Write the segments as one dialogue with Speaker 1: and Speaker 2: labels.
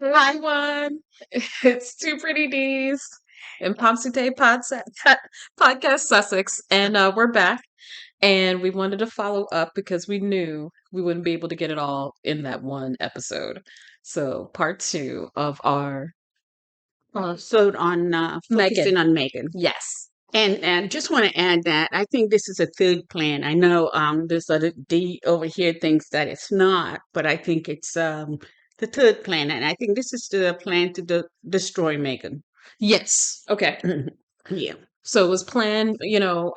Speaker 1: Hi, everyone. It's Two Pretty D's and Pomsetay Podcast Sussex, and we're back. And we wanted to follow up because we knew we wouldn't be able to get it all in that one episode. So, part two of our
Speaker 2: So on
Speaker 1: Megan.
Speaker 2: focusing on Megan.
Speaker 1: Yes.
Speaker 2: And just want to add that I think this is a third plan. I know there's other D over here thinks that it's not, but I think it's the third plan, and I think this is the plan to destroy Megan.
Speaker 1: Yes. Okay.
Speaker 2: Yeah,
Speaker 1: So it was planned,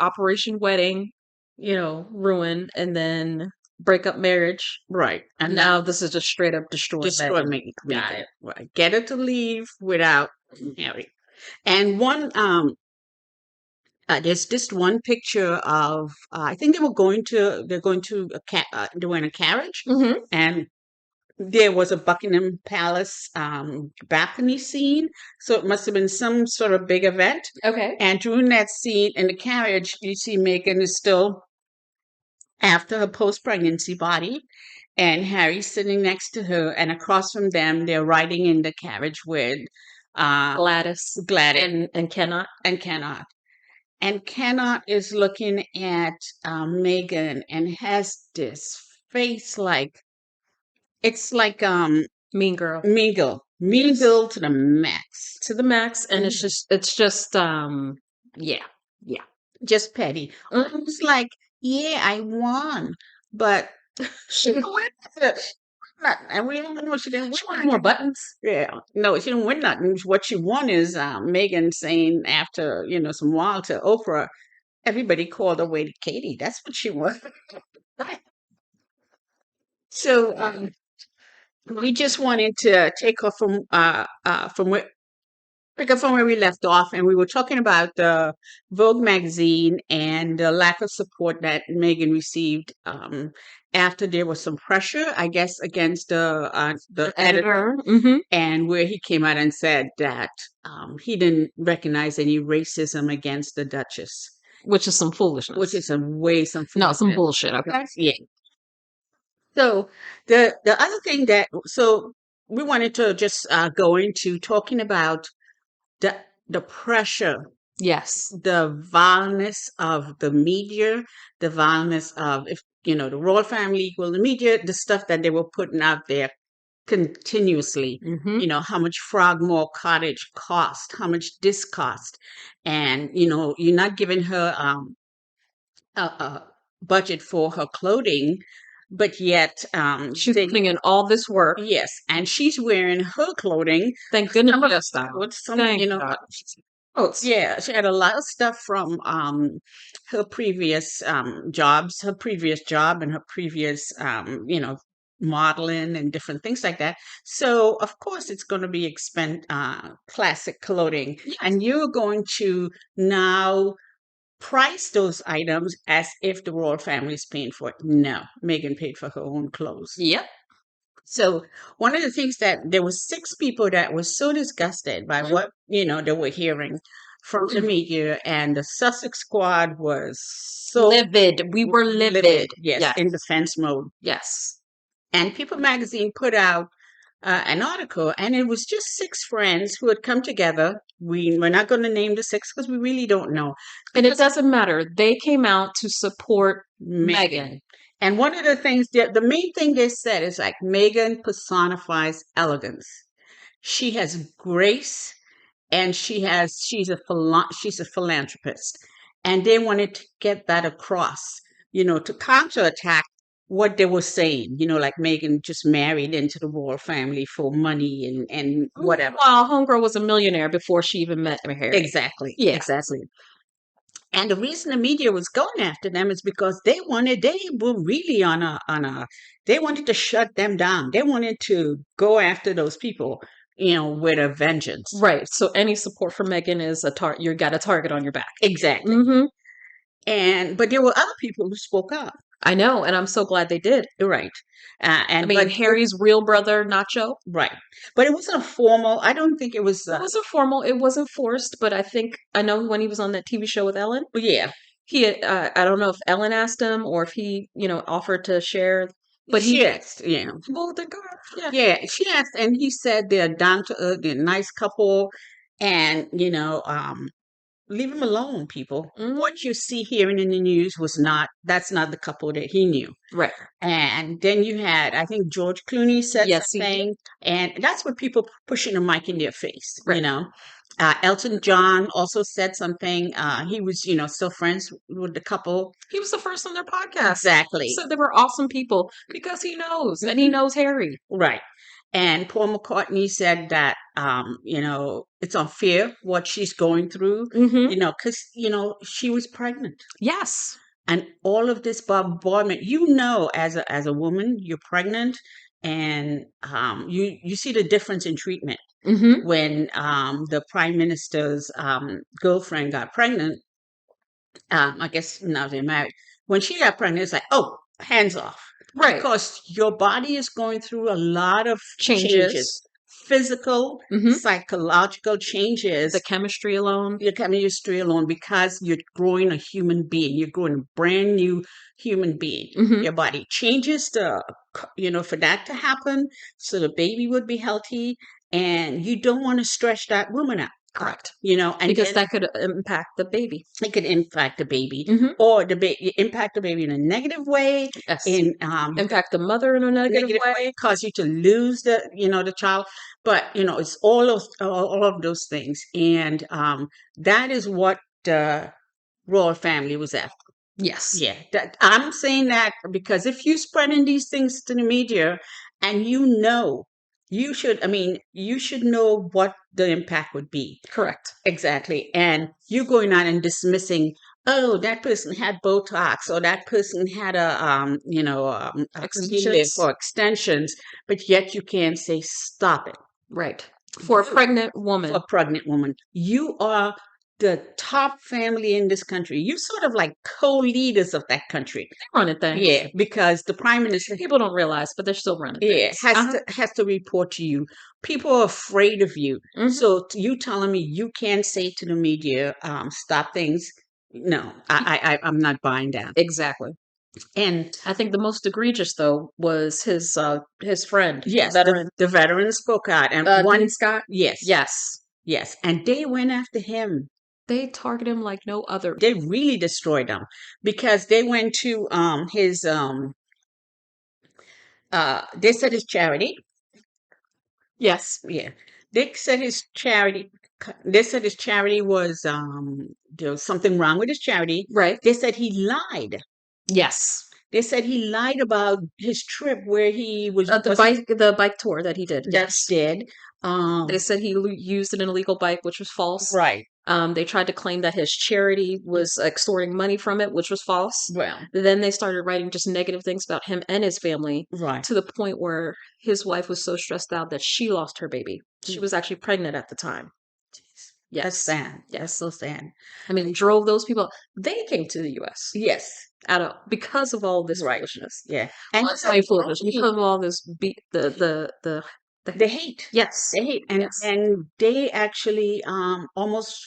Speaker 1: Operation Wedding, ruin, and then break up marriage.
Speaker 2: right.
Speaker 1: And now this is just straight up
Speaker 2: Destroy
Speaker 1: Megan. Got
Speaker 2: Megan.
Speaker 1: it.
Speaker 2: Right. Get her to leave without Harry. And there's just one picture of I think they were in a carriage,
Speaker 1: Hmm.
Speaker 2: and there was a Buckingham Palace balcony scene, so it must have been some sort of big event.
Speaker 1: Okay.
Speaker 2: And during that scene in the carriage, you see Meghan is still after her post-pregnancy body, and Harry's sitting next to her, and across from them, they're riding in the carriage with
Speaker 1: Gladys
Speaker 2: Gladys
Speaker 1: and Cannot.
Speaker 2: and Cannot. And Cannot is looking at Meghan and has this face like it's like
Speaker 1: Mean Girl.
Speaker 2: Mean Girl to the max.
Speaker 1: To the max, and it's just yeah. Yeah.
Speaker 2: Just petty.
Speaker 1: Mhm.
Speaker 2: It's like, yeah, I won, but she didn't win nothing. And we don't know she didn't win
Speaker 1: She wanted
Speaker 2: nothing.
Speaker 1: more buttons.
Speaker 2: Yeah, no, she didn't win nothing. What she won is Megan saying after some while to Oprah, everybody called her Lady Katie. That's what she won. So we just wanted to take her from where pick up from where we left off, and we were talking about the Vogue magazine and the lack of support that Megan received after there was some pressure, I guess, against the editor,
Speaker 1: Hmm.
Speaker 2: and where he came out and said that he didn't recognize any racism against the Duchess,
Speaker 1: Which is some foolishness.
Speaker 2: which is some
Speaker 1: No, some
Speaker 2: foolishness.
Speaker 1: bullshit. Okay.
Speaker 2: Yeah. So the other thing so we wanted to just go into talking about the the pressure,
Speaker 1: Yes.
Speaker 2: the vileness of the media, the vileness of if the royal family equal the media, the stuff that they were putting out there continuously.
Speaker 1: Hmm.
Speaker 2: How much Frogmore Cottage cost, how much this cost, and you're not giving her a budget for her clothing, but yet
Speaker 1: She's putting in all this work.
Speaker 2: yes, and she's wearing her clothing.
Speaker 1: Thank goodness
Speaker 2: Some of
Speaker 1: for that style.
Speaker 2: with some,
Speaker 1: Thank God.
Speaker 2: oh yeah, she had a lot of stuff from her previous jobs, her previous job, and her previous modeling and different things like that. So of course it's going to be classic clothing, and you're going to now price those items as if the royal family is paying for it. No, Meghan paid for her own clothes.
Speaker 1: Yep.
Speaker 2: So one of the things that there were six people that were so disgusted by what they were hearing from the media, and the Sussex squad was so
Speaker 1: Livid. We were livid.
Speaker 2: yes,
Speaker 1: Yes.
Speaker 2: in defense mode.
Speaker 1: Yes.
Speaker 2: And People Magazine put out an article, and it was just six friends who had come together. We're not going to name the six because we really don't know.
Speaker 1: And it doesn't matter. They came out to support Meghan.
Speaker 2: And one of the things, the main thing they said is like Meghan personifies elegance. She has grace, and she's a philanthropist, and they wanted to get that across, to counterattack what they were saying, like Meghan just married into the royal family for money and whatever.
Speaker 1: Well, homegirl was a millionaire before she even met Harry.
Speaker 2: Exactly.
Speaker 1: Yeah.
Speaker 2: Exactly. And the reason the media was going after them is because they were really they wanted to shut them down. They wanted to go after those people, with a vengeance.
Speaker 1: Right. So any support for Meghan is you got a target on your back.
Speaker 2: Exactly.
Speaker 1: Mm-hmm.
Speaker 2: But there were other people who spoke up.
Speaker 1: I know, and I'm so glad they did.
Speaker 2: Right.
Speaker 1: But Harry's real brother, Nacho.
Speaker 2: Right. But it wasn't a formal. I don't think it was.
Speaker 1: It wasn't formal. It wasn't forced. But I know when he was on that TV show with Ellen.
Speaker 2: Yeah.
Speaker 1: I don't know if Ellen asked him or if he, offered to share, But
Speaker 2: She
Speaker 1: he
Speaker 2: asked, yeah.
Speaker 1: well, the girl, yeah.
Speaker 2: Yeah, she asked, and he said they're down to earth, they're a nice couple, and leave them alone, people.
Speaker 1: Mhm.
Speaker 2: What you see hearing in the news that's not the couple that he knew.
Speaker 1: Right.
Speaker 2: And then you had, I think George Clooney said
Speaker 1: Yes, he did.
Speaker 2: something, and that's what people pushing a mic in their face,
Speaker 1: Right.
Speaker 2: Elton John also said something. He was, still friends with the couple.
Speaker 1: He was the first on their podcast.
Speaker 2: Exactly.
Speaker 1: So they were awesome people because he knows, and he knows Harry.
Speaker 2: Right. And Paul McCartney said that, it's unfair what she's going through,
Speaker 1: Mhm.
Speaker 2: because, she was pregnant.
Speaker 1: Yes.
Speaker 2: And all of this bombardment, as a woman, you're pregnant, and you see the difference in treatment
Speaker 1: Mhm.
Speaker 2: when the prime minister's girlfriend got pregnant. I guess now they're married. When she got pregnant, it's like, oh, hands off.
Speaker 1: Right.
Speaker 2: Because your body is going through a lot of changes,
Speaker 1: Changes.
Speaker 2: physical,
Speaker 1: Mhm.
Speaker 2: psychological changes,
Speaker 1: The chemistry alone.
Speaker 2: your chemistry alone, because you're growing a human being. You're growing a brand new human being.
Speaker 1: Mhm.
Speaker 2: Your body changes for that to happen, so the baby would be healthy, and you don't want to stretch that woman out.
Speaker 1: Correct.
Speaker 2: And
Speaker 1: Because
Speaker 2: then
Speaker 1: that could impact the baby.
Speaker 2: it could impact the baby,
Speaker 1: Mhm.
Speaker 2: or impact the baby in a negative way,
Speaker 1: Yes.
Speaker 2: in
Speaker 1: Impact the mother in a negative way.
Speaker 2: cause you to lose the child. But it's all of those things, and that is what the royal family was after.
Speaker 1: Yes.
Speaker 2: Yeah, I'm saying that because if you spreading these things to the media, and you should know what the impact would be.
Speaker 1: Correct.
Speaker 2: Exactly. And you going out and dismissing, oh, that person had Botox, or that person had a
Speaker 1: Extensions.
Speaker 2: or extensions, but yet you can't say stop it.
Speaker 1: Right. For a pregnant
Speaker 2: For
Speaker 1: woman.
Speaker 2: a pregnant woman. You are the top family in this country. You sort of like co-leaders of that country.
Speaker 1: They running things.
Speaker 2: Yeah, because the prime minister,
Speaker 1: People don't realize, but they're still running
Speaker 2: yeah,
Speaker 1: things.
Speaker 2: has to report to you. People are afraid of you.
Speaker 1: Mhm.
Speaker 2: So you telling me you can't say to the media, stop things? No, I'm not buying that.
Speaker 1: Exactly.
Speaker 2: And
Speaker 1: I think the most egregious though was his friend,
Speaker 2: yes,
Speaker 1: veteran
Speaker 2: the veteran spoke out, and
Speaker 1: Dean Scott.
Speaker 2: yes,
Speaker 1: Yes.
Speaker 2: and they went after him.
Speaker 1: They target him like no other.
Speaker 2: They really destroyed him because they went to his they said his charity.
Speaker 1: Yes.
Speaker 2: Yeah. They said his charity. They said his charity was there was something wrong with his charity.
Speaker 1: Right.
Speaker 2: They said he lied.
Speaker 1: Yes.
Speaker 2: They said he lied about his trip where he was
Speaker 1: The bike tour that he did. Yes.
Speaker 2: did.
Speaker 1: They said he used an illegal bike, which was false.
Speaker 2: Right.
Speaker 1: They tried to claim that his charity was extorting money from it, which was false.
Speaker 2: Well,
Speaker 1: Then they started writing just negative things about him and his family,
Speaker 2: right.
Speaker 1: to the point where his wife was so stressed out that she lost her baby. She was actually pregnant at the time. Yes.
Speaker 2: That's sad.
Speaker 1: Yes.
Speaker 2: That's so sad.
Speaker 1: I mean, drove those people. They came to the U.S.
Speaker 2: Yes.
Speaker 1: Because of all this
Speaker 2: Right.
Speaker 1: foolishness.
Speaker 2: Yeah. And
Speaker 1: Foolishness because of all this
Speaker 2: the hate.
Speaker 1: Yes.
Speaker 2: They hate. And
Speaker 1: Yes.
Speaker 2: and they actually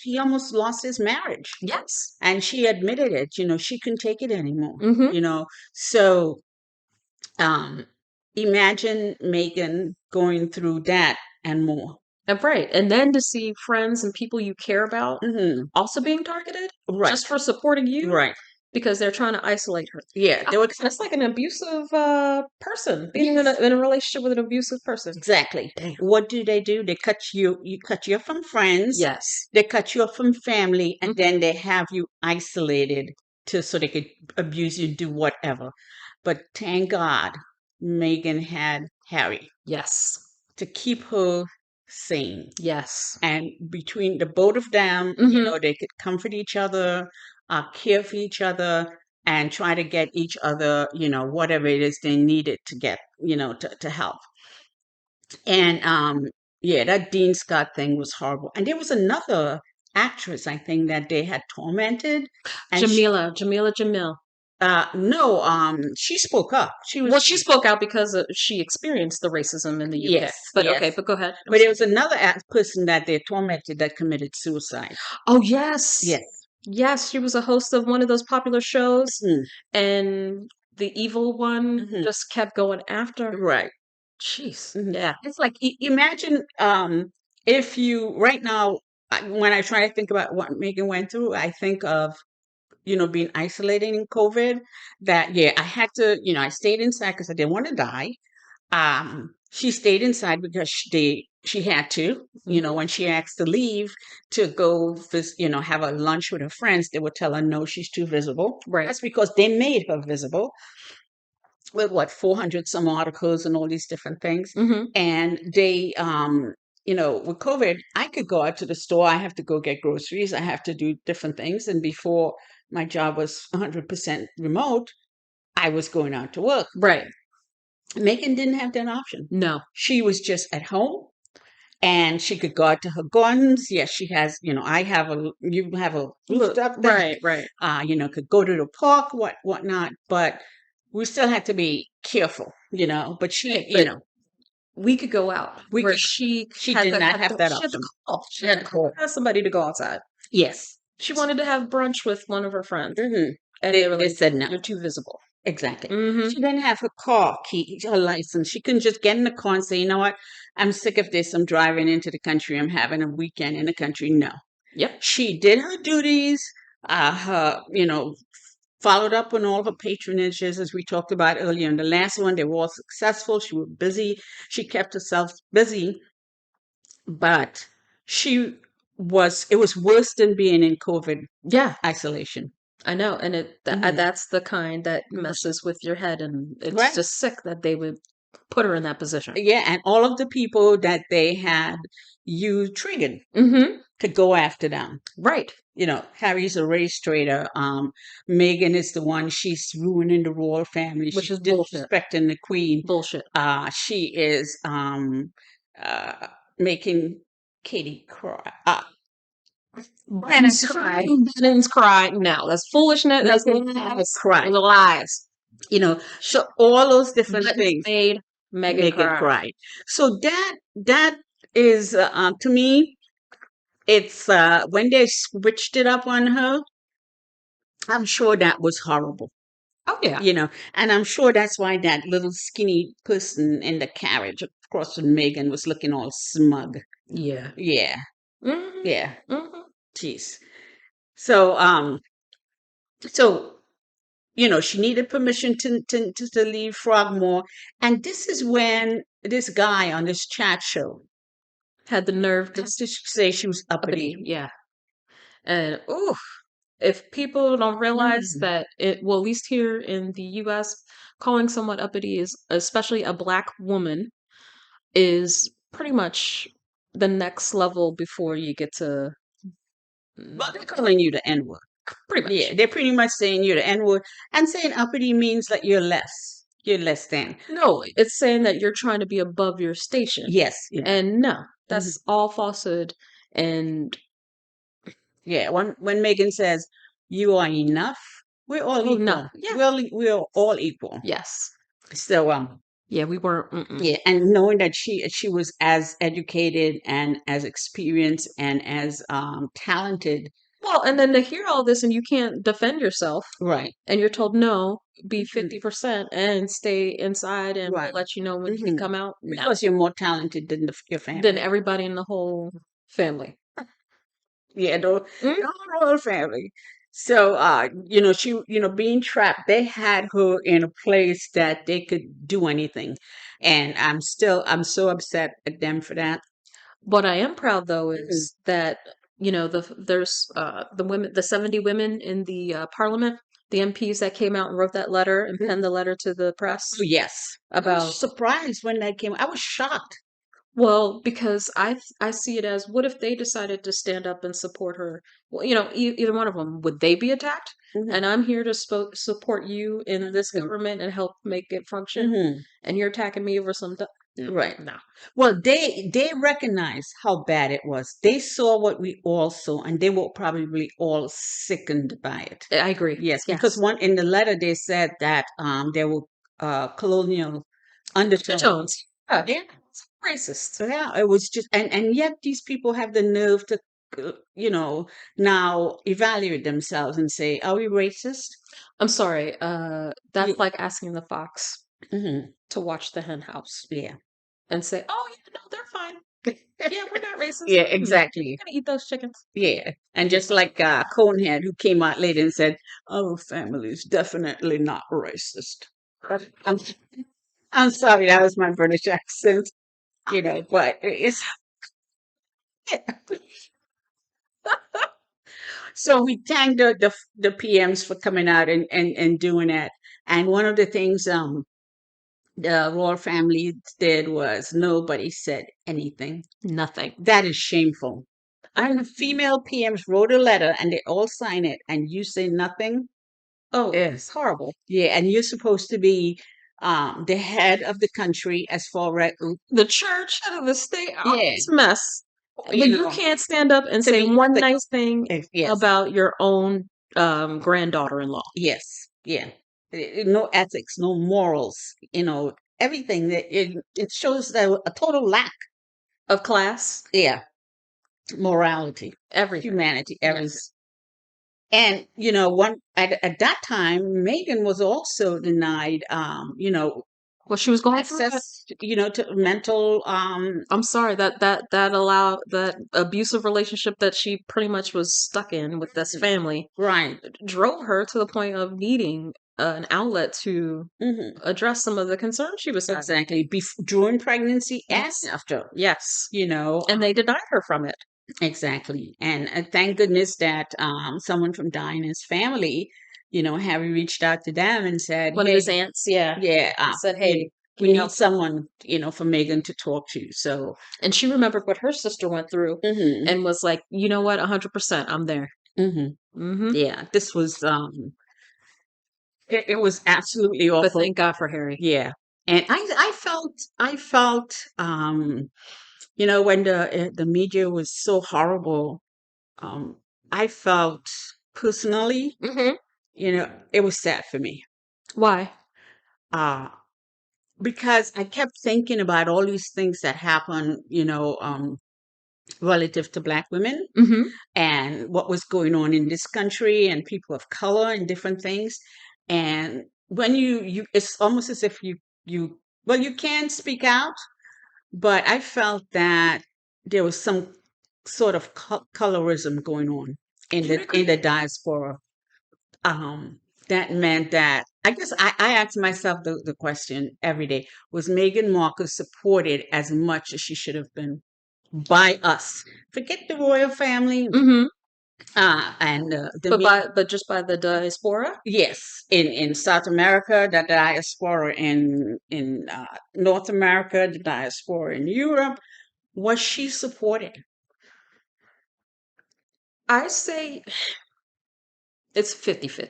Speaker 2: he almost lost his marriage.
Speaker 1: Yes.
Speaker 2: And she admitted it. She couldn't take it anymore.
Speaker 1: Mhm.
Speaker 2: So imagine Meghan going through that and more.
Speaker 1: Right. And then to see friends and people you care about
Speaker 2: Mhm.
Speaker 1: also being targeted
Speaker 2: Right.
Speaker 1: just for supporting you
Speaker 2: Right.
Speaker 1: because they're trying to isolate her.
Speaker 2: Yeah.
Speaker 1: That's like an abusive person being in a relationship with an abusive person.
Speaker 2: Exactly.
Speaker 1: Damn.
Speaker 2: What do? They cut you off from friends.
Speaker 1: Yes.
Speaker 2: They cut you off from family, and
Speaker 1: Mhm.
Speaker 2: then they have you isolated so they could abuse you, do whatever. But thank God Meghan had Harry
Speaker 1: Yes.
Speaker 2: to keep her sane.
Speaker 1: Yes.
Speaker 2: And between the both of them,
Speaker 1: Mhm.
Speaker 2: they could comfort each other, care for each other, and try to get each other, whatever it is they needed to get, to help. And yeah, that Dean Scott thing was horrible. And there was another actress, I think, that they had tormented. And
Speaker 1: Jamila Jamil.
Speaker 2: no, she spoke up.
Speaker 1: She spoke out because she experienced the racism in the UK.
Speaker 2: Yes,
Speaker 1: But
Speaker 2: yes.
Speaker 1: okay, but go ahead.
Speaker 2: But there was another person that they tormented that committed suicide.
Speaker 1: Oh, yes.
Speaker 2: Yes.
Speaker 1: Yes, she was a host of one of those popular shows,
Speaker 2: Mhm.
Speaker 1: and the evil one
Speaker 2: Mhm.
Speaker 1: just kept going after.
Speaker 2: Right.
Speaker 1: Jeez.
Speaker 2: Mhm.
Speaker 1: Yeah.
Speaker 2: It's like imagine if you right now when I try to think about what Megan went through, I think of being isolated in COVID. That yeah, I had to I stayed inside because I didn't want to die. She stayed inside because she had to.
Speaker 1: Mhm.
Speaker 2: When she asked to leave to go have a lunch with her friends, they would tell her no, she's too visible.
Speaker 1: Right.
Speaker 2: That's because they made her visible with what 400 some articles and all these different things.
Speaker 1: Mhm.
Speaker 2: And they with COVID, I could go out to the store, I have to go get groceries, I have to do different things. And before my job was 100% remote, I was going out to work.
Speaker 1: Right.
Speaker 2: Megan didn't have that option.
Speaker 1: No.
Speaker 2: She was just at home and she could go out to her gardens. Yes, she has, you have a
Speaker 1: Look,
Speaker 2: rooftop that,
Speaker 1: right, right.
Speaker 2: could go to the park, whatnot, but we still had to be careful, but
Speaker 1: Right,
Speaker 2: she,
Speaker 1: but we could go out
Speaker 2: we
Speaker 1: where
Speaker 2: could,
Speaker 1: she
Speaker 2: she
Speaker 1: had
Speaker 2: did
Speaker 1: to
Speaker 2: not
Speaker 1: had
Speaker 2: have
Speaker 1: to
Speaker 2: that
Speaker 1: she had to
Speaker 2: option.
Speaker 1: call. She had to call ask somebody to go outside.
Speaker 2: Yes.
Speaker 1: She wanted to have brunch with one of her friends,
Speaker 2: hmm
Speaker 1: and they
Speaker 2: They,
Speaker 1: were
Speaker 2: they
Speaker 1: like,
Speaker 2: said no.
Speaker 1: "You're too visible."
Speaker 2: Exactly.
Speaker 1: Mhm.
Speaker 2: She didn't have her car key, her license. She couldn't just get in the car and say, you know what, I'm sick of this. I'm driving into the country. I'm having a weekend in the country. No.
Speaker 1: Yep.
Speaker 2: She did her duties, followed up on all her patronages, as we talked about earlier. In the last one, they were all successful. She was busy. She kept herself busy, but it was worse than being in COVID
Speaker 1: Yeah,
Speaker 2: isolation.
Speaker 1: I know, and
Speaker 2: Mhm.
Speaker 1: that's the kind that messes with your head, and it's
Speaker 2: Right.
Speaker 1: just sick that they would put her in that position.
Speaker 2: Yeah, and all of the people that they had you triggered
Speaker 1: Mhm.
Speaker 2: to go after them.
Speaker 1: Right.
Speaker 2: Harry's a race traitor. Meghan is the one, she's ruining the royal family.
Speaker 1: Which
Speaker 2: She's
Speaker 1: is bullshit.
Speaker 2: disrespecting the queen.
Speaker 1: Bullshit.
Speaker 2: She is making Katie cry.
Speaker 1: Brennan's cry. Brennan's cry. No, that's foolishness. That's
Speaker 2: Making
Speaker 1: lies.
Speaker 2: cry.
Speaker 1: Those are lies.
Speaker 2: So all those different
Speaker 1: Buttons
Speaker 2: things
Speaker 1: made Meghan
Speaker 2: make it
Speaker 1: cry.
Speaker 2: cry. So that is to me, it's when they switched it up on her, I'm sure that was horrible.
Speaker 1: Oh yeah.
Speaker 2: And I'm sure that's why that little skinny person in the carriage across from Megan was looking all smug.
Speaker 1: Yeah.
Speaker 2: Yeah,
Speaker 1: Mhm.
Speaker 2: yeah.
Speaker 1: Mhm.
Speaker 2: Jeez. So so she needed permission to leave Frogmore, and this is when this guy on this chat show
Speaker 1: Had the nerve to
Speaker 2: has to say she was uppity.
Speaker 1: uppity. Yeah. And ooh, if people don't realize
Speaker 2: Mm.
Speaker 1: that well, at least here in the US, calling someone uppity is, especially a black woman, is pretty much the next level before you get to
Speaker 2: Well, they're calling you the N word.
Speaker 1: pretty
Speaker 2: Yeah,
Speaker 1: much.
Speaker 2: they're pretty much saying you're the N word, and saying uppity means that you're less. You're less than.
Speaker 1: No, it's saying that you're trying to be above your station.
Speaker 2: Yes. Yeah.
Speaker 1: And no,
Speaker 2: Mhm.
Speaker 1: that's all falsehood. And
Speaker 2: Yeah. When Megan says you are enough, we're all
Speaker 1: oh no,
Speaker 2: equal.
Speaker 1: yeah,
Speaker 2: We're all equal.
Speaker 1: yes,
Speaker 2: So
Speaker 1: yeah, we weren't. Mm-mm.
Speaker 2: yeah, and knowing that she was as educated and as experienced and as talented.
Speaker 1: Well, and then to hear all this and you can't defend yourself,
Speaker 2: Right.
Speaker 1: and you're told no, be
Speaker 2: Mhm.
Speaker 1: 50% and stay inside, and we'll
Speaker 2: Right.
Speaker 1: let you know when you can
Speaker 2: hmm
Speaker 1: come out. No,
Speaker 2: Because you're more talented than your
Speaker 1: than
Speaker 2: family.
Speaker 1: everybody in the whole family.
Speaker 2: Yeah,
Speaker 1: Mm,
Speaker 2: the whole royal family. So, she, being trapped, they had her in a place that they could do anything. And I'm so upset at them for that.
Speaker 1: What I am proud though
Speaker 2: Mhm.
Speaker 1: is that there's the women, the 70 women in the Parliament, the MPs that came out and wrote that letter and
Speaker 2: Mhm.
Speaker 1: penned the letter to the press
Speaker 2: Oh, yes. I
Speaker 1: about.
Speaker 2: was surprised when that came. I was shocked.
Speaker 1: Well, because I see it as, what if they decided to stand up and support her? Well, either one of them, would they be attacked?
Speaker 2: hmm
Speaker 1: And I'm here to support you in this
Speaker 2: hmm
Speaker 1: government and help make it function,
Speaker 2: hmm
Speaker 1: and you're attacking me over some.
Speaker 2: Right.
Speaker 1: No,
Speaker 2: Well, they recognized how bad it was. They saw what we all saw, and they were probably all sickened by it.
Speaker 1: I agree.
Speaker 2: Yes, because
Speaker 1: Yes,
Speaker 2: one in the letter they said that there were colonial undertones.
Speaker 1: tones. Yeah,
Speaker 2: Yeah,
Speaker 1: it's racist.
Speaker 2: so yeah, it was just, and yet these people have the nerve to now evaluate themselves and say, are we racist?
Speaker 1: I'm sorry. That's
Speaker 2: Yeah.
Speaker 1: like asking the fox
Speaker 2: Hmm.
Speaker 1: to watch the hen house
Speaker 2: Yeah.
Speaker 1: and say, "Oh, yeah, no, they're fine. Yeah, we're not racist.
Speaker 2: Yeah,
Speaker 1: Mm,
Speaker 2: exactly.
Speaker 1: we're gonna eat those chickens."
Speaker 2: Yeah. And just like Conehead, who came out later and said, our family is definitely not racist. But I'm sorry, that was my British accent, but it's so we thank the PMs for coming out and doing that. And one of the things the royal family did was nobody said anything.
Speaker 1: Nothing.
Speaker 2: That is shameful. And the female PMs wrote a letter and they all sign it, and you say nothing.
Speaker 1: Oh, it's
Speaker 2: Yes.
Speaker 1: horrible.
Speaker 2: Yeah, and you're supposed to be the head of the country as far as
Speaker 1: The church head of the state, oh,
Speaker 2: yeah,
Speaker 1: it's a mess. But
Speaker 2: you
Speaker 1: you
Speaker 2: know,
Speaker 1: can't stand up and
Speaker 2: to
Speaker 1: say
Speaker 2: be
Speaker 1: one
Speaker 2: the
Speaker 1: nice thing
Speaker 2: yes,
Speaker 1: about your own granddaughter-in-law
Speaker 2: yes, yeah. No ethics, no morals, everything that it shows that a total lack,
Speaker 1: of class,
Speaker 2: yeah, morality,
Speaker 1: everything.
Speaker 2: humanity, everything.
Speaker 1: Yes.
Speaker 2: And one at that time, Megan was also denied,
Speaker 1: Well, she was going through it.
Speaker 2: access, to mental,
Speaker 1: I'm sorry that allowed that abusive relationship that she pretty much was stuck in with this family
Speaker 2: right.
Speaker 1: drove her to the point of needing an outlet to
Speaker 2: Hmm.
Speaker 1: address some of the concerns she was having.
Speaker 2: Exactly. During pregnancy and
Speaker 1: Yes.
Speaker 2: after,
Speaker 1: Yes.
Speaker 2: you know,
Speaker 1: And they denied her from it.
Speaker 2: exactly. And thank goodness that someone from Diana's family, Harry reached out to them and said,
Speaker 1: One of
Speaker 2: hey,
Speaker 1: his aunts, yeah,
Speaker 2: yeah,
Speaker 1: said, "Hey, can
Speaker 2: we
Speaker 1: you
Speaker 2: need
Speaker 1: help?"
Speaker 2: someone, for Megan to talk to. So,
Speaker 1: And she remembered what her sister went through
Speaker 2: hmm
Speaker 1: and was like, "You know what? 100%, I'm there."
Speaker 2: hmm
Speaker 1: Hmm.
Speaker 2: yeah, this was, it was absolutely
Speaker 1: But
Speaker 2: awful.
Speaker 1: thank God for Harry.
Speaker 2: Yeah. And I felt, when the media was so horrible, um, I felt personally,
Speaker 1: Hmm.
Speaker 2: it was sad for me.
Speaker 1: Why?
Speaker 2: Uh, because I kept thinking about all these things that happen, relative to Black women
Speaker 1: Hmm.
Speaker 2: and what was going on in this country and people of color and different things. And when it's almost as if well, you can speak out, but I felt that there was some sort of colorism going on in the diaspora. Um, that meant that I guess I asked myself the question every day: was Meghan Markle supported as much as she should have been by us? Forget the royal family,
Speaker 1: Hmm.
Speaker 2: and the
Speaker 1: But just by the diaspora?
Speaker 2: yes, in South America, the diaspora in North America, the diaspora in Europe, was she supported?
Speaker 1: I say it's 50-50.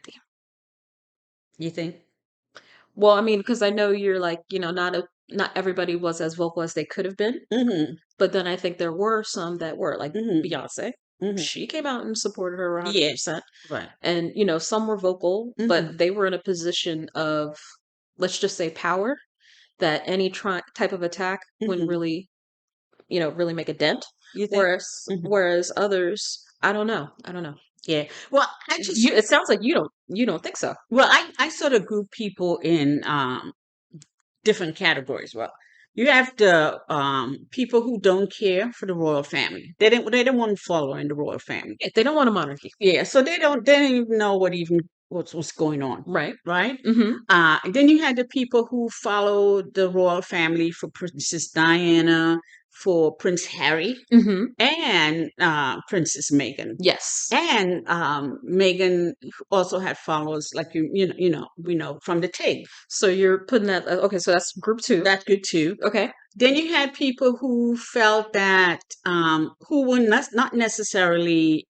Speaker 2: You think?
Speaker 1: Well, I mean, because I know you're like, not everybody was as vocal as they could have been.
Speaker 2: Mm-hmm.
Speaker 1: But then I think there were some that were, like
Speaker 2: Mm-hmm.
Speaker 1: Beyonce.
Speaker 2: Mm-hmm.
Speaker 1: She came out and supported her
Speaker 2: Yes.
Speaker 1: 100%.
Speaker 2: Right.
Speaker 1: And, some were vocal,
Speaker 2: Mm-hmm.
Speaker 1: but they were in a position of, let's just say, power that any type of attack wouldn't
Speaker 2: Mm-hmm.
Speaker 1: really, really make a dent.
Speaker 2: You think?
Speaker 1: Whereas,
Speaker 2: Mm-hmm.
Speaker 1: whereas others, I don't know. I don't know.
Speaker 2: Yeah. Well,
Speaker 1: It sounds like you don't think so.
Speaker 2: I sort of group people in different categories. Well, you have the people who don't care for the royal family. They don't want to follow in the royal family.
Speaker 1: They don't want a monarchy.
Speaker 2: Yeah, so they don't even know what's going on,
Speaker 1: Right.
Speaker 2: right?
Speaker 1: Mm-hmm.
Speaker 2: And then you had the people who follow the royal family for Princess Diana, for Prince Harry,
Speaker 1: Mm-hmm.
Speaker 2: and Princess Meghan.
Speaker 1: Yes.
Speaker 2: And Meghan also had followers like we know from the Tig.
Speaker 1: So you're putting that, okay, so that's group two.
Speaker 2: That's good too.
Speaker 1: Okay.
Speaker 2: Then you had people who felt that who were not necessarily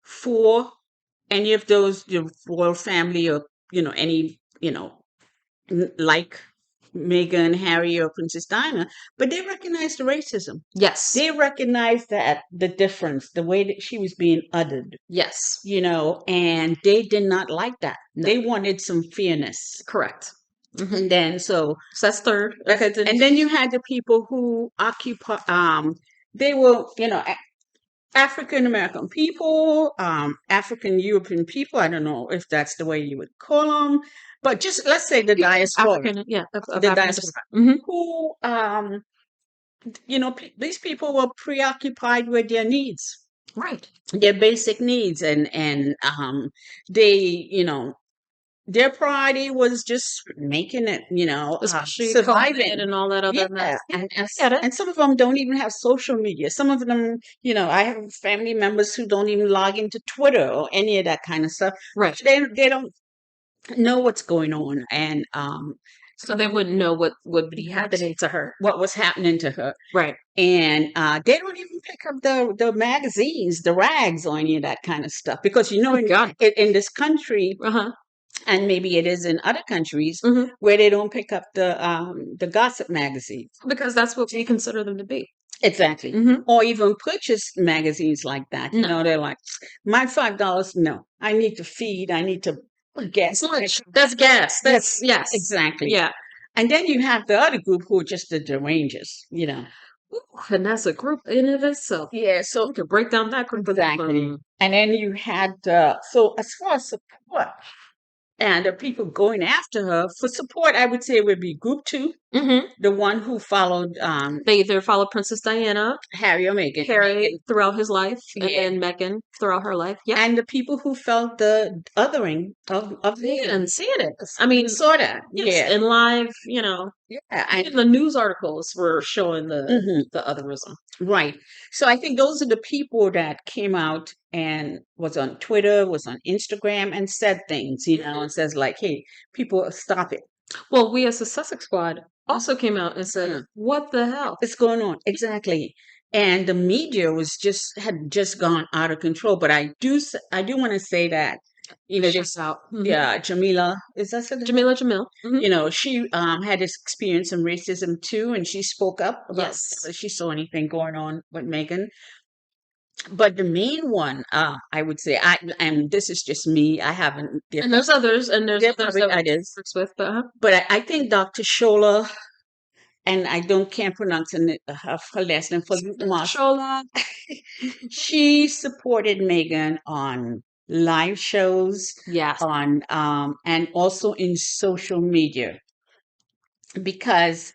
Speaker 2: for any of those the royal family or any like Meghan, Harry, or Princess Diana, but they recognized the racism.
Speaker 1: Yes.
Speaker 2: They recognized that the difference, the way that she was being uttered,
Speaker 1: Yes.
Speaker 2: and they did not like that.
Speaker 1: No.
Speaker 2: They wanted some fairness.
Speaker 1: Correct. Mm-hmm.
Speaker 2: And then
Speaker 1: So that's third. Okay.
Speaker 2: and then you had the people who occupy they were African American people, African European people. I don't know if that's the way you would call them, but just let's say the diaspora,
Speaker 1: African, yeah, of
Speaker 2: the
Speaker 1: African
Speaker 2: diaspora,
Speaker 1: descent. Hmm.
Speaker 2: who, these people were preoccupied with their needs,
Speaker 1: Right.
Speaker 2: their basic needs, and they, their priority was just making it,
Speaker 1: Especially COVID
Speaker 2: surviving.
Speaker 1: and all that other
Speaker 2: Yeah,
Speaker 1: mess. Yeah,
Speaker 2: and, and
Speaker 1: get it.
Speaker 2: and some of them don't even have social media. Some of them, I have family members who don't even log into Twitter or any of that kind of stuff.
Speaker 1: Right.
Speaker 2: They don't know what's going on, and
Speaker 1: So they wouldn't know what would be happening to her.
Speaker 2: what was happening to her.
Speaker 1: Right.
Speaker 2: And they don't even pick up the magazines, the rags, or any of that kind of stuff, because
Speaker 1: Oh God.
Speaker 2: in this country,
Speaker 1: Uh-huh.
Speaker 2: and maybe it is in other countries,
Speaker 1: Hmm.
Speaker 2: where they don't pick up the gossip magazines.
Speaker 1: Because that's what we consider them to be.
Speaker 2: Exactly.
Speaker 1: Hmm.
Speaker 2: Or even purchase magazines like that.
Speaker 1: No.
Speaker 2: They're like, my $5, no. I need to feed, I need to gas.
Speaker 1: That's gas. That's yes.
Speaker 2: Exactly.
Speaker 1: Yeah.
Speaker 2: And then you have the other group who are just the derangers.
Speaker 1: Ooh, and that's a group in and of itself.
Speaker 2: Yeah, so
Speaker 1: We could break down that group.
Speaker 2: exactly. And then you had so as far as support and the people going after her for support, I would say it would be group two,
Speaker 1: Hmm.
Speaker 2: the one who followed
Speaker 1: They either follow Princess Diana,
Speaker 2: Harry or Meghan.
Speaker 1: Harry throughout his life, and
Speaker 2: Yeah.
Speaker 1: then Meghan throughout her life. Yeah.
Speaker 2: And the people who felt the othering of Meghan.
Speaker 1: And seeing it. I mean,
Speaker 2: Saw that.
Speaker 1: yes,
Speaker 2: Yeah.
Speaker 1: in live,
Speaker 2: Yeah.
Speaker 1: even the news articles were showing
Speaker 2: Mhm.
Speaker 1: the otherism.
Speaker 2: Right. So I think those are the people that came out and was on Twitter, was on Instagram, and said things, and says like, "Hey, people, stop it.
Speaker 1: Well, we as the Sussex Squad also came out and said,
Speaker 2: Mhm.
Speaker 1: "What the hell?"
Speaker 2: What's going on?" Exactly. And the media had just gone out of control. But I do want to say that, just
Speaker 1: out.
Speaker 2: yeah, Jamila, is that the
Speaker 1: Jamila Jamil. Mhm.
Speaker 2: She had this experience some racism too, and she spoke up about
Speaker 1: Yes.
Speaker 2: if she saw anything going on with Meghan. But the main one, I would say, and this is just me. I haven't.
Speaker 1: And there's others, and there's
Speaker 2: There
Speaker 1: others
Speaker 2: probably
Speaker 1: that we
Speaker 2: others,
Speaker 1: works with, but
Speaker 2: but I think Dr. Shola, and I can't pronounce her last name for Moss.
Speaker 1: Shola.
Speaker 2: She supported Meghan on live shows,
Speaker 1: Yes.
Speaker 2: on and also in social media, because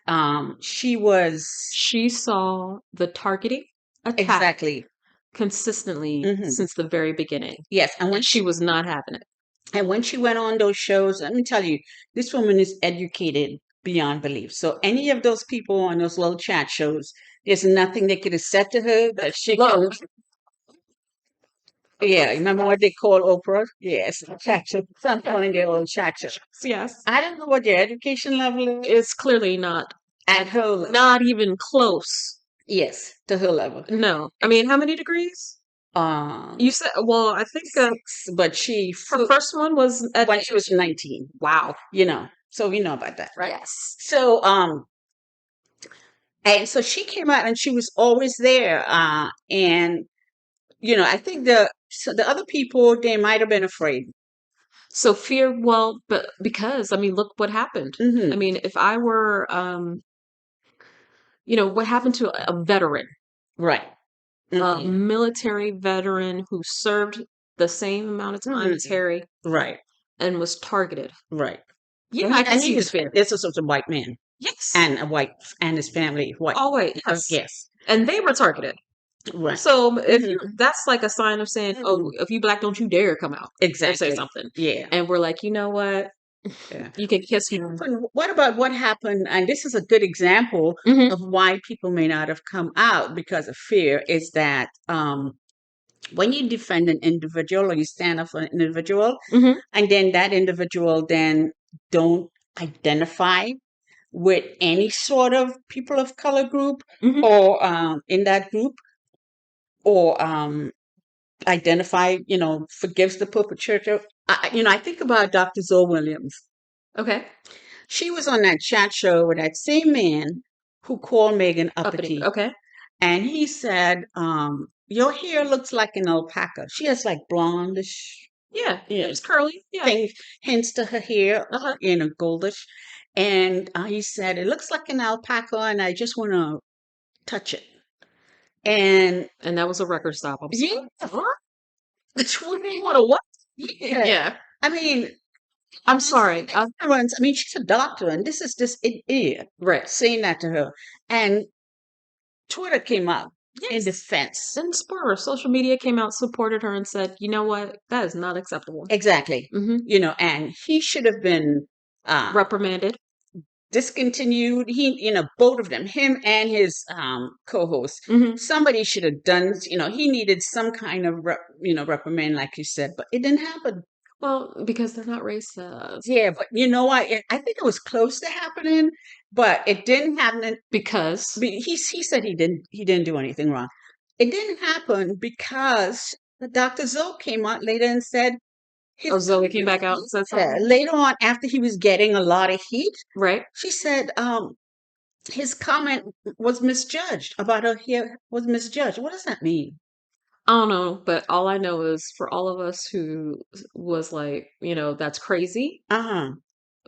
Speaker 1: She saw the targeting attack
Speaker 2: exactly.
Speaker 1: consistently
Speaker 2: Hmm.
Speaker 1: since the very beginning,
Speaker 2: Yes, and
Speaker 1: and she was not having it.
Speaker 2: when she went on those shows, let me tell you, this woman is educated beyond belief. So any of those people on those little chat shows, there's nothing they could have said to her that she
Speaker 1: Low.
Speaker 2: could. Yeah, remember what they call Oprah? Yes, chat show. Some calling their own chat show.
Speaker 1: Yes.
Speaker 2: I don't know what their education level is
Speaker 1: It's clearly not
Speaker 2: at her level.
Speaker 1: not even close.
Speaker 2: Yes, to her level.
Speaker 1: No. I mean, how many degrees? You said, well, I think
Speaker 2: 6, but
Speaker 1: her first one was at
Speaker 2: when she was 19.
Speaker 1: wow.
Speaker 2: So we know about that, right?
Speaker 1: Yes.
Speaker 2: So and so she came out and she was always there. And I think the other people, they might have been afraid.
Speaker 1: So fear, well, but because I mean, look what happened.
Speaker 2: Hmm.
Speaker 1: I mean, if I were, what happened to a veteran,
Speaker 2: Right.
Speaker 1: a
Speaker 2: Hmm.
Speaker 1: military veteran who served the same amount of time as Harry
Speaker 2: Right.
Speaker 1: and was targeted.
Speaker 2: Right.
Speaker 1: Yeah, I can
Speaker 2: And
Speaker 1: see
Speaker 2: he
Speaker 1: the
Speaker 2: was
Speaker 1: fear.
Speaker 2: this was a white man
Speaker 1: Yes.
Speaker 2: and a white and his family white.
Speaker 1: Oh wait, yes.
Speaker 2: Yes.
Speaker 1: And they were targeted.
Speaker 2: Right.
Speaker 1: So if
Speaker 2: Mhm.
Speaker 1: that's like a sign of saying, "Oh, if you black, don't you dare come out and say
Speaker 2: Exactly.
Speaker 1: something."
Speaker 2: Yeah.
Speaker 1: And we're like, you know what?
Speaker 2: Yeah.
Speaker 1: You can kiss me.
Speaker 2: But what about what happened? And this is a good example
Speaker 1: Hmm.
Speaker 2: of why people may not have come out because of fear. Is that when you defend an individual or you stand up for an individual,
Speaker 1: Hmm.
Speaker 2: and then that individual then don't identify with any sort of people of color group,
Speaker 1: Hmm.
Speaker 2: or in that group, or identify, forgives the perpetrator. I think about Dr. Zoe Williams.
Speaker 1: Okay.
Speaker 2: She was on that chat show with that same man who called Meghan
Speaker 1: Uppity.
Speaker 2: uppity.
Speaker 1: Okay.
Speaker 2: And he said, your hair looks like an alpaca. She has like blondish,
Speaker 1: Yeah.
Speaker 2: yeah,
Speaker 1: It's curly. Yeah.
Speaker 2: thing, hints to her hair,
Speaker 1: Uh-huh.
Speaker 2: goldish. And he said, it looks like an alpaca, and I just want to touch it. And
Speaker 1: that was a record stop. I'm
Speaker 2: yeah,
Speaker 1: sorry.
Speaker 2: what a what? Yeah.
Speaker 1: Yeah.
Speaker 2: I mean,
Speaker 1: I'm sorry.
Speaker 2: I mean, she's a doctor, and this is this idiot
Speaker 1: Right.
Speaker 2: saying that to her. And Twitter came up in
Speaker 1: Yes.
Speaker 2: defense.
Speaker 1: And Spur, social media came out, supported her, and said, "You know what? That is not acceptable."
Speaker 2: Exactly.
Speaker 1: Hmm.
Speaker 2: You know, and he should have been
Speaker 1: Reprimanded.
Speaker 2: discontinued. He, you know, both of them, him and his co-host,
Speaker 1: Hmm.
Speaker 2: somebody should have done, you know, he needed some kind of you know, reprimand, like you said, but it didn't happen.
Speaker 1: Well, because they're not racist.
Speaker 2: Yeah, but you know what? I think it was close to happening, but it didn't happen.
Speaker 1: Because
Speaker 2: He said he didn't do anything wrong. It didn't happen because the Dr. Zoe came out later and said his
Speaker 1: Zoe came back out and said
Speaker 2: yeah,
Speaker 1: something.
Speaker 2: later on after he was getting a lot of heat.
Speaker 1: Right.
Speaker 2: She said his comment was misjudged about her hair was misjudged. What does that mean?
Speaker 1: I don't know, but all I know is for all of us who was like, that's crazy.
Speaker 2: Uh-huh.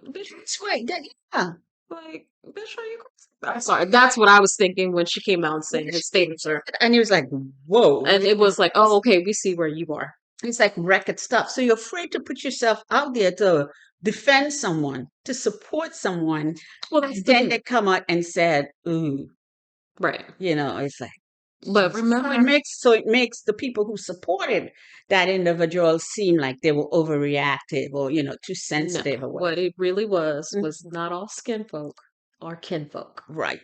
Speaker 1: Bitch,
Speaker 2: That's right. Yeah.
Speaker 1: like, bitch, are you crazy? I'm sorry. That's what I was thinking when she came out and saying his statements are.
Speaker 2: And he was like, whoa.
Speaker 1: And it was like, oh, okay, we see where you are.
Speaker 2: It's like record stuff. So you're afraid to put yourself out there to defend someone, to support someone.
Speaker 1: Well, that's
Speaker 2: And
Speaker 1: the
Speaker 2: then
Speaker 1: thing.
Speaker 2: they come out and said, ooh,
Speaker 1: Right.
Speaker 2: you know, it's like,
Speaker 1: But
Speaker 2: so
Speaker 1: remember,
Speaker 2: it makes the people who supported that individual seem like they were overreactive or, you know, too
Speaker 1: no,
Speaker 2: sensitive or what.
Speaker 1: what it really was
Speaker 2: Mm,
Speaker 1: not all skin folk or kinfolk.
Speaker 2: right.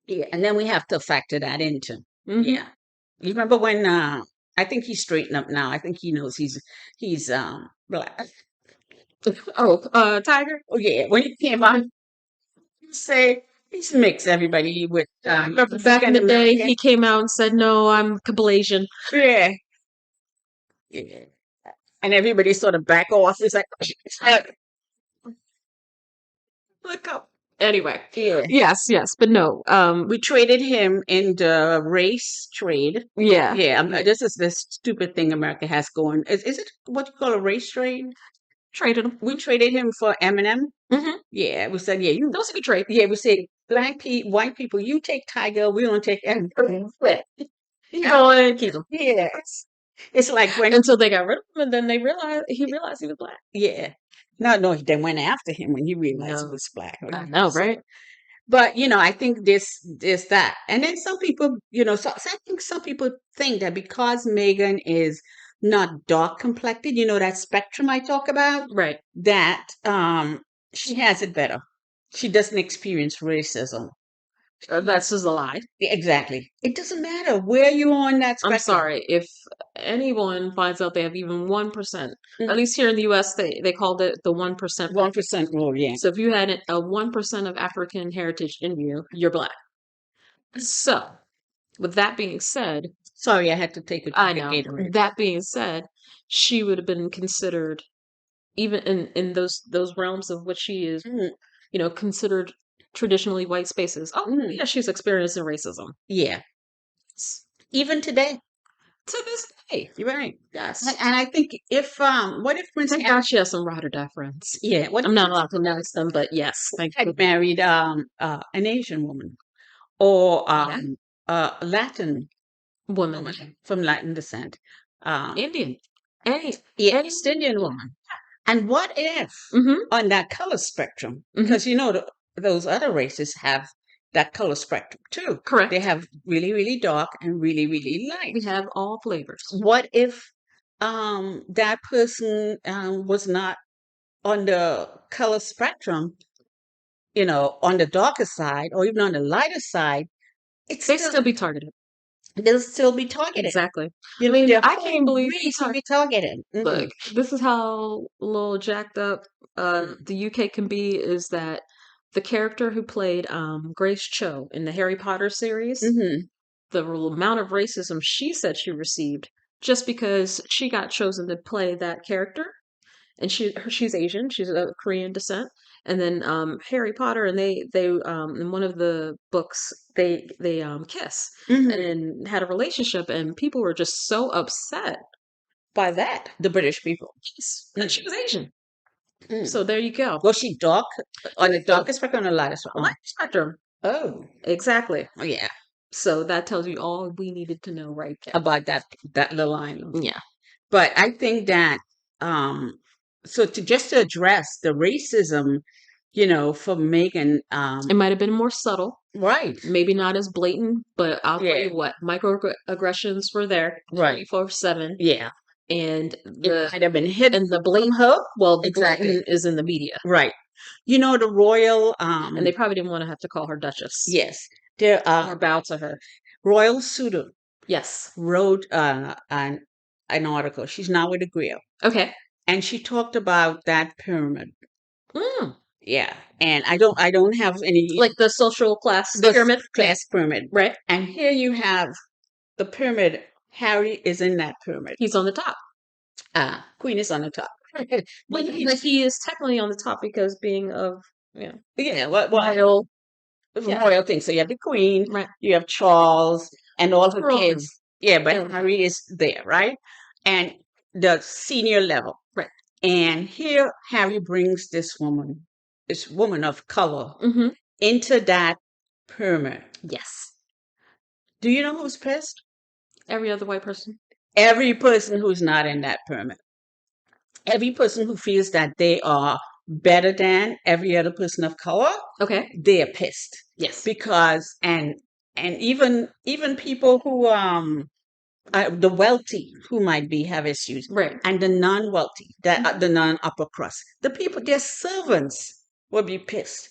Speaker 2: Yeah. And then we have to factor that into.
Speaker 1: Hmm.
Speaker 2: Yeah. You remember when I think he's straightened up now. I think he knows he's black.
Speaker 1: Oh, Tiger?
Speaker 2: Oh yeah. When he came on, say he's mixed everybody with
Speaker 1: Back in the day, he came out and said, "No, I'm Kablasian."
Speaker 2: yeah. Yeah. And everybody sort of back off. It's like
Speaker 1: Look up. Anyway,
Speaker 2: yeah.
Speaker 1: yes, but no.
Speaker 2: We traded him in the race trade.
Speaker 1: Yeah,
Speaker 2: Yeah,
Speaker 1: yeah.
Speaker 2: this is this stupid thing America has going. Is it what you call a race trade?
Speaker 1: Traded him.
Speaker 2: We traded him for Eminem.
Speaker 1: Mm-hmm.
Speaker 2: Yeah, we said, yeah, you.
Speaker 1: That was a good trade.
Speaker 2: Yeah, we said white people, you take Tiger, we don't take Eminem.
Speaker 1: You know, and keep him.
Speaker 2: Yeah, it's like when
Speaker 1: Until they got rid of him, and then he realized he was black.
Speaker 2: yeah, no, they went after him when he realized he
Speaker 1: No,
Speaker 2: was black.
Speaker 1: I know,
Speaker 2: So,
Speaker 1: right?
Speaker 2: but you know, I think this that, and then some people, you know, so I think some people think that because Megan is not dark complected, you know, that spectrum I talk about,
Speaker 1: Right.
Speaker 2: that she has it better. She doesn't experience racism.
Speaker 1: That's just a lie.
Speaker 2: Yeah, exactly. It doesn't matter where you're on that
Speaker 1: I'm
Speaker 2: spectrum.
Speaker 1: sorry. If anyone finds out they have even 1%,
Speaker 2: Mm.
Speaker 1: at least here in the US, they called it the 1%.
Speaker 2: 1% rule, yeah.
Speaker 1: So if you had a 1% of African heritage in you, you're black. So, with that being said,
Speaker 2: Sorry, I had to take a
Speaker 1: I
Speaker 2: drink of
Speaker 1: know.
Speaker 2: Gatorade.
Speaker 1: That being said, she would have been considered even in those realms of which she is,
Speaker 2: Mm,
Speaker 1: considered traditionally white spaces. Oh,
Speaker 2: mm,
Speaker 1: yeah, she's experiencing racism.
Speaker 2: yeah.
Speaker 1: S-
Speaker 2: Even today.
Speaker 1: To this day.
Speaker 2: You're right.
Speaker 1: Yes.
Speaker 2: And I think if what if Prince
Speaker 1: Thank God she has some ride or die friends.
Speaker 2: yeah, what
Speaker 1: I'm not allowed to announce them, but yes, thank you.
Speaker 2: had married an Asian woman or
Speaker 1: Yeah.
Speaker 2: a Latin
Speaker 1: Woman.
Speaker 2: woman from Latin descent.
Speaker 1: Indian. Any.
Speaker 2: Yeah, East Indian woman. And what if
Speaker 1: Mm-hmm.
Speaker 2: on that color spectrum,
Speaker 1: Mm-hmm.
Speaker 2: because you know those other races have that color spectrum too.
Speaker 1: Correct.
Speaker 2: They have really, really dark and really, really light.
Speaker 1: We have all flavors.
Speaker 2: What if that person was not on the color spectrum, you know, on the darker side or even on the lighter side,
Speaker 1: They still be targeted.
Speaker 2: they'll still be targeted.
Speaker 1: Exactly.
Speaker 2: You
Speaker 1: I mean,
Speaker 2: their
Speaker 1: I
Speaker 2: whole
Speaker 1: can't believe
Speaker 2: race will be targeted. Mm-mm.
Speaker 1: look, this is how a little jacked up the UK can be is that the character who played Grace Cho in the Harry Potter series,
Speaker 2: Mm-hmm.
Speaker 1: the amount of racism she said she received just because she got chosen to play that character, and she's Asian, she's of Korean descent, and then Harry Potter, and they in one of the books they kiss
Speaker 2: Mm-hmm.
Speaker 1: and had a relationship, and people were just so upset by that.
Speaker 2: The British people.
Speaker 1: Yes, and she was Asian.
Speaker 2: Mm.
Speaker 1: So there you go.
Speaker 2: Was she dark on the darkest spectrum or the lightest spectrum?
Speaker 1: Light spectrum.
Speaker 2: Oh,
Speaker 1: Exactly.
Speaker 2: oh yeah.
Speaker 1: So that tells you all we needed to know right there.
Speaker 2: about that little island.
Speaker 1: Yeah.
Speaker 2: But I think that um so to address the racism, for Meghan,
Speaker 1: It might have been more subtle,
Speaker 2: right.
Speaker 1: maybe not as blatant, but I'll tell
Speaker 2: Yeah.
Speaker 1: you what, microaggressions were there
Speaker 2: Right.
Speaker 1: 24/7.
Speaker 2: Yeah.
Speaker 1: And
Speaker 2: It might have been hidden
Speaker 1: the
Speaker 2: from
Speaker 1: blatant,
Speaker 2: her.
Speaker 1: well, the
Speaker 2: Exactly.
Speaker 1: blatant is in the media.
Speaker 2: Right. The royal
Speaker 1: And they probably didn't want to have to call her Duchess
Speaker 2: yes, the
Speaker 1: or bow to her.
Speaker 2: royal suitor
Speaker 1: Yes.
Speaker 2: wrote an article. She's now with the Grill,
Speaker 1: Okay.
Speaker 2: and she talked about that pyramid.
Speaker 1: Mm.
Speaker 2: Yeah, and I don't have any
Speaker 1: Like the social class
Speaker 2: the
Speaker 1: pyramid.
Speaker 2: class pyramid.
Speaker 1: Right.
Speaker 2: And here you have the pyramid. Harry is in that pyramid.
Speaker 1: He's on the top.
Speaker 2: Queen is on the top.
Speaker 1: But he is technically on the top because being of,
Speaker 2: Yeah, what
Speaker 1: royal. Yeah.
Speaker 2: royal thing. So you have the Queen,
Speaker 1: Right.
Speaker 2: you have Charles, and all her
Speaker 1: Royal.
Speaker 2: kids. Yeah, but
Speaker 1: Yeah.
Speaker 2: Harry is there, right? And the senior level.
Speaker 1: Right.
Speaker 2: And here Harry brings this woman of color,
Speaker 1: Mm-hmm.
Speaker 2: into that pyramid.
Speaker 1: Yes.
Speaker 2: Do you know who's pissed?
Speaker 1: Every other white person.
Speaker 2: Every person who's not in that pyramid. Every person who feels that they are better than every other person of color,
Speaker 1: Okay.
Speaker 2: they are pissed.
Speaker 1: Yes.
Speaker 2: Because and even people who the wealthy who might have issues,
Speaker 1: Right.
Speaker 2: and the non-wealthy, the non-upper crust, the people, their servants will be pissed.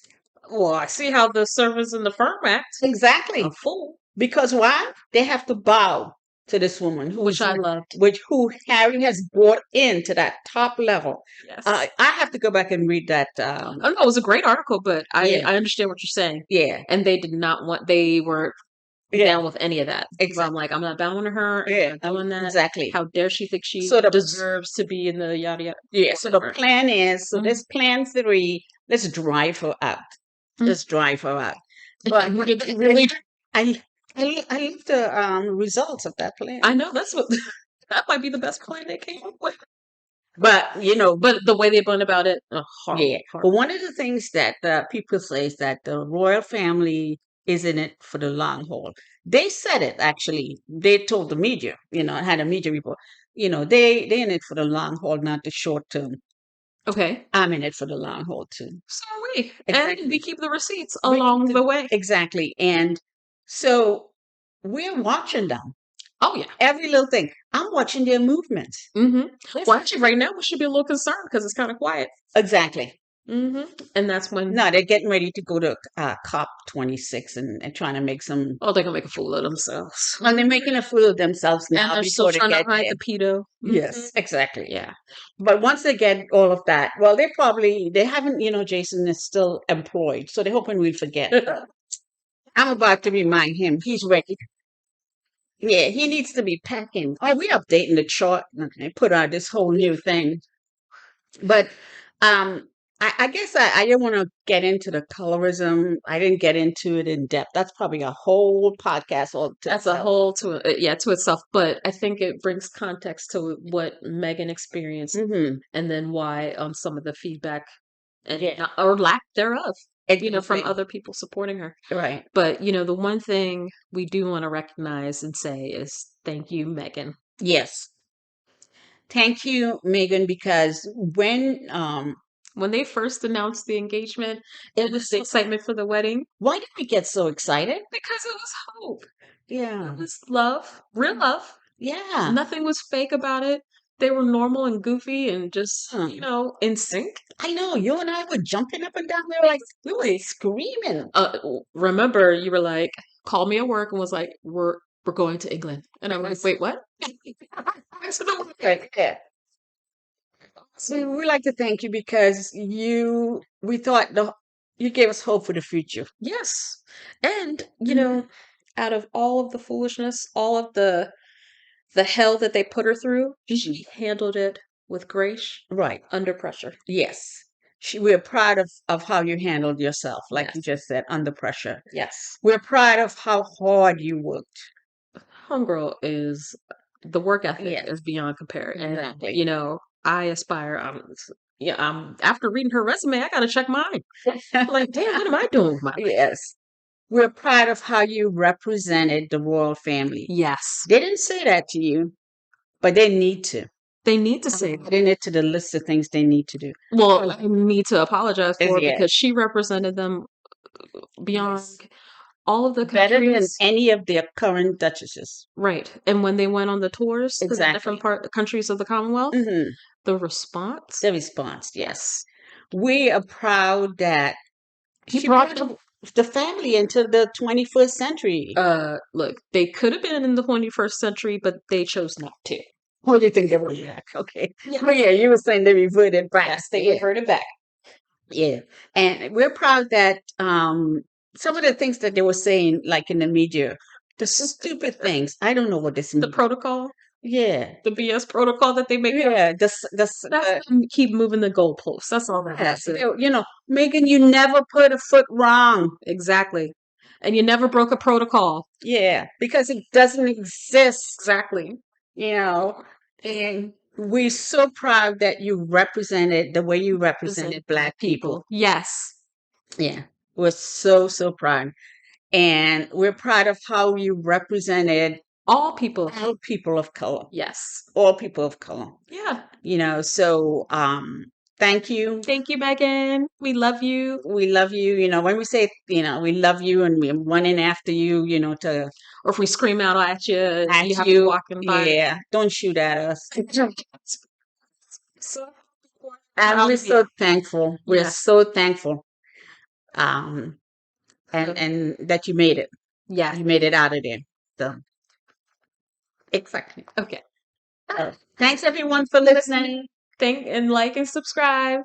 Speaker 1: Well, I see how the servants in the firm act.
Speaker 2: Exactly.
Speaker 1: A fool.
Speaker 2: Because why? They have to bow to this woman
Speaker 1: Which I loved.
Speaker 2: who Harry has brought into that top level.
Speaker 1: Yes.
Speaker 2: I have to go back and read that.
Speaker 1: Oh no, it was a great article, but
Speaker 2: Yeah.
Speaker 1: I understand what you're saying.
Speaker 2: Yeah.
Speaker 1: And they did not want. They were down with any of that. So
Speaker 2: Exactly.
Speaker 1: I'm like, I'm not bowing to her.
Speaker 2: Yeah.
Speaker 1: I'm not doing that.
Speaker 2: Exactly.
Speaker 1: How dare she think she
Speaker 2: So
Speaker 1: deserves to be in the yada yada.
Speaker 2: Yeah. So the
Speaker 1: Whatever.
Speaker 2: plan is,
Speaker 1: Mhm.
Speaker 2: this plan 3, let's drive her out.
Speaker 1: Mhm.
Speaker 2: Let's drive her out.
Speaker 1: But
Speaker 2: Really, I love the results of that plan.
Speaker 1: I know that's what that might be the best plan they came up with.
Speaker 2: But
Speaker 1: But the way they went about it, horrible,
Speaker 2: yeah. But
Speaker 1: horrible.
Speaker 2: one of the things that people say is that the royal family is in it for the long haul. They said it actually. They told the media. Had a media report. They in it for the long haul, not the short term.
Speaker 1: Okay.
Speaker 2: I'm in it for the long haul too.
Speaker 1: So are we.
Speaker 2: Exactly.
Speaker 1: And we keep the receipts
Speaker 2: We
Speaker 1: along
Speaker 2: keep
Speaker 1: the way.
Speaker 2: Exactly. And so we're watching them.
Speaker 1: Oh yeah.
Speaker 2: Every little thing. I'm watching their movements.
Speaker 1: Mm-hmm. Well, actually, right now we should be a little concerned because it's kind of quiet.
Speaker 2: Exactly.
Speaker 1: Mm-hmm. And that's when.
Speaker 2: No, they're getting ready to go to COP26 and trying to make some.
Speaker 1: Oh, they're gonna make a fool of themselves.
Speaker 2: Well, they're making a fool of themselves now.
Speaker 1: And they're still trying to hide
Speaker 2: there.
Speaker 1: the pedo.
Speaker 2: Yes, exactly.
Speaker 1: Yeah.
Speaker 2: But once they get all of that, well, they haven't. Jason is still employed, so they're hoping we forget. I'm about to remind him he's ready. Yeah, he needs to be packing. Oh, we're updating the chart and put out this whole new thing. But I guess I didn't want to get into the colorism. I didn't get into it in depth. That's probably a whole podcast all to
Speaker 1: That's a
Speaker 2: itself.
Speaker 1: whole to itself. But I think it brings context to what Meghan experienced,
Speaker 2: Mhm.
Speaker 1: and then why some of the feedback and
Speaker 2: Yeah.
Speaker 1: or lack thereof, from
Speaker 2: Exactly.
Speaker 1: other people supporting her.
Speaker 2: Right.
Speaker 1: But the one thing we do want to recognize and say is thank you, Meghan.
Speaker 2: Yes. Thank you, Megan, because
Speaker 1: When they first announced the engagement, it was the excitement for the wedding
Speaker 2: why did we get so excited?
Speaker 1: because it was hope.
Speaker 2: Yeah.
Speaker 1: It was love, real love.
Speaker 2: Yeah.
Speaker 1: Nothing was fake about it. They were normal and goofy and just, in sync.
Speaker 2: I know. You and I were jumping up and down. We were screaming.
Speaker 1: Remember, you were like, called me at work and was like, we're going to England. And I was like, wait, what?
Speaker 2: Yeah. So we like to thank you because we thought you gave us hope for the future.
Speaker 1: Yes. And, out of all of the foolishness, all of the hell that they put her through, she handled it with grace,
Speaker 2: Right.
Speaker 1: under pressure.
Speaker 2: Yes. We're proud of how you handled yourself, like you just said, under pressure.
Speaker 1: Yes.
Speaker 2: We're proud of how hard you worked.
Speaker 1: Homegirl is the work ethic is beyond compare.
Speaker 2: Exactly.
Speaker 1: And, I aspire. After reading her resume, I got to check mine. Like, damn, what am I doing with my life?
Speaker 2: Yes. We're proud of how you represented the royal family.
Speaker 1: Yes.
Speaker 2: They didn't say that to you, but they need to.
Speaker 1: They need to say that.
Speaker 2: Adding it to the list of things they need to do.
Speaker 1: Well, I need to apologize for it
Speaker 2: Yeah.
Speaker 1: because she represented them beyond all of the
Speaker 2: Better than
Speaker 1: countries.
Speaker 2: any of their current duchesses.
Speaker 1: Right. And when they went on the tours to the
Speaker 2: Exactly.
Speaker 1: different countries of the Commonwealth,
Speaker 2: Mhm.
Speaker 1: the response.
Speaker 2: The response, yes. We are proud that
Speaker 1: He
Speaker 2: she
Speaker 1: brought
Speaker 2: brought the family into the 21st century.
Speaker 1: look, they could have been in the 21st century, but they chose not to.
Speaker 2: What do you think they were back? Okay.
Speaker 1: Yeah.
Speaker 2: Oh, yeah, you were saying they reverted back.
Speaker 1: Yes, they
Speaker 2: Yeah.
Speaker 1: reverted back.
Speaker 2: Yeah. And we're proud that some of the things that they were saying, like in the media, the stupid things. I don't know what this
Speaker 1: The
Speaker 2: means.
Speaker 1: protocol,
Speaker 2: Yeah.
Speaker 1: the BS protocol that they make up.
Speaker 2: Yeah.
Speaker 1: That's them keep moving the goalposts. That's all that has to.
Speaker 2: You know, Meghan, you never put a foot wrong.
Speaker 1: Exactly. And you never broke a protocol.
Speaker 2: Yeah, because it doesn't exist.
Speaker 1: Exactly.
Speaker 2: You know, and we're so proud that you represented the way you represented Black people.
Speaker 1: Yes.
Speaker 2: Yeah, we're so, so proud. And we're proud of how you represented
Speaker 1: All people.
Speaker 2: all people of color.
Speaker 1: Yes.
Speaker 2: All people of color.
Speaker 1: Yeah.
Speaker 2: You know, so thank you.
Speaker 1: Thank you, Meghan. We love you.
Speaker 2: We love you. You know, when we say, you know, we love you and we're running after you, you know, to
Speaker 1: Or if we scream out at you,
Speaker 2: at
Speaker 1: you have
Speaker 2: you.
Speaker 1: to walk in by.
Speaker 2: Yeah, don't shoot at us.
Speaker 1: So
Speaker 2: And we're so thankful. We're
Speaker 1: Yes.
Speaker 2: so thankful. And that you made it.
Speaker 1: Yeah.
Speaker 2: You made it out of there. So
Speaker 1: Exactly. Okay.
Speaker 2: thanks everyone for listening.
Speaker 1: And like and subscribe.